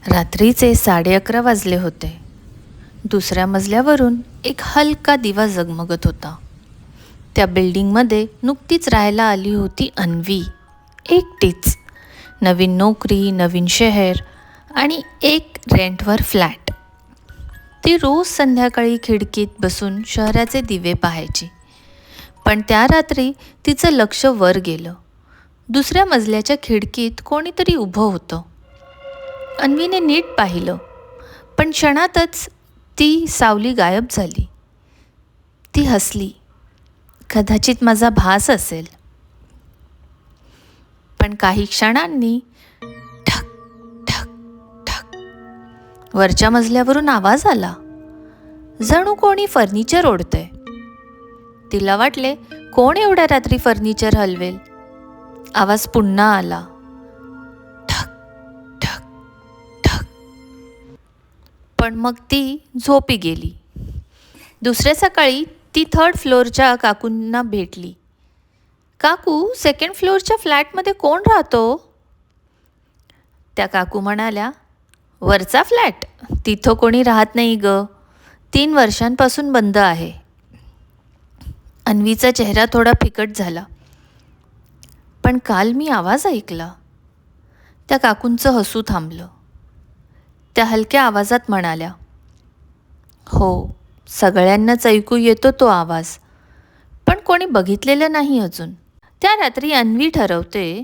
रात्रीचे 11:30 वाजले होते. दुसऱ्या मजल्यावरून एक हलका दिवा झगमगत होता. त्या बिल्डिंगमध्ये नुकतीच राहायला आली होती अन्वी, एकटीच. नवीन नोकरी, नवीन शहर आणि एक रेंटवर फ्लॅट. ती रोज संध्याकाळी खिडकीत बसून शहराचे दिवे पाहायची. पण त्या रात्री तिचं लक्ष वर गेलं. दुसऱ्या मजल्याच्या खिडकीत कोणीतरी उभं होतं. अन्वीने नीट पाहिलं, पण क्षणातच ती सावली गायब झाली. ती हसली. कदाचित माझा भास असेल. पण काही क्षणांनी ठक ठक ठक वरच्या मजल्यावरून आवाज आला. जणू कोणी फर्निचर ओढतंय. तिला वाटले, कोण एवढ्या रात्री फर्निचर हलवेल. आवाज पुन्हा आला. ठक ठक ठक. पण मग ती झोपी गेली. दुसऱ्या सकाळी ती 3rd फ्लोअरच्या काकूंना भेटली. काकू, 2nd फ्लोअरच्या फ्लॅटमध्ये कोण राहतो? त्या काकू म्हणाल्या, वरचा फ्लॅट? तिथं कोणी राहत नाही ग. 3 वर्षांपासून बंद आहे. अन्वीचा चेहरा थोडा फिकट झाला. पण काल मी आवाज ऐकला. त्या काकूंचं हसू थांबलं. त्या हलक्या आवाजात म्हणाल्या, हो, सगळ्यांनाच ऐकू येतो तो आवाज, पण कोणी बघितलेलं नाही अजून. त्या रात्री अन्वी ठरवते,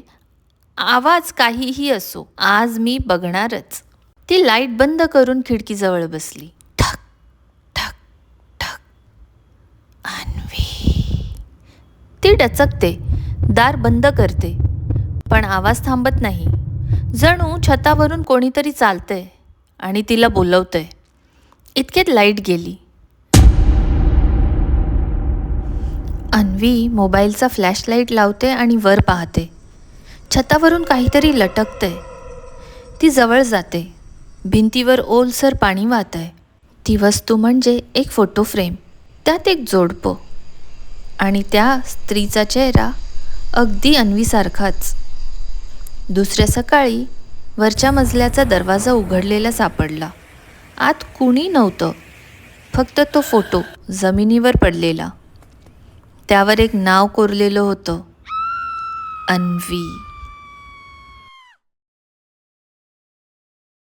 आवाज काहीही असो, आज मी बघणारच. ती लाईट बंद करून खिडकीजवळ बसली. ठक ठक ठक. अन्वी. ती डचकते, दार बंद करते, पण आवाज थांबत नाही. जणू छतावरून कोणीतरी चालतंय आणि तिला बोलवतंय. इतक्यात लाईट गेली. अन्वी मोबाईलचा फ्लॅशलाईट लावते आणि वर पाहते. छतावरून काहीतरी लटकतंय. ती जवळ जाते. भिंतीवर ओलसर पाणी वाहतंय. ती वस्तू म्हणजे एक फोटो फ्रेम. त्यात एक जोडपं आणि त्या स्त्रीचा चेहरा अगदी अन्वीसारखाच. दुसऱ्या सकाळी वरच्या मजल्याचा दरवाजा उघडलेला सापडला. आत कुणी नव्हतं, फक्त तो फोटो जमिनीवर पडलेला. त्यावर एक नाव कोरलेलं होतं, अन्वी.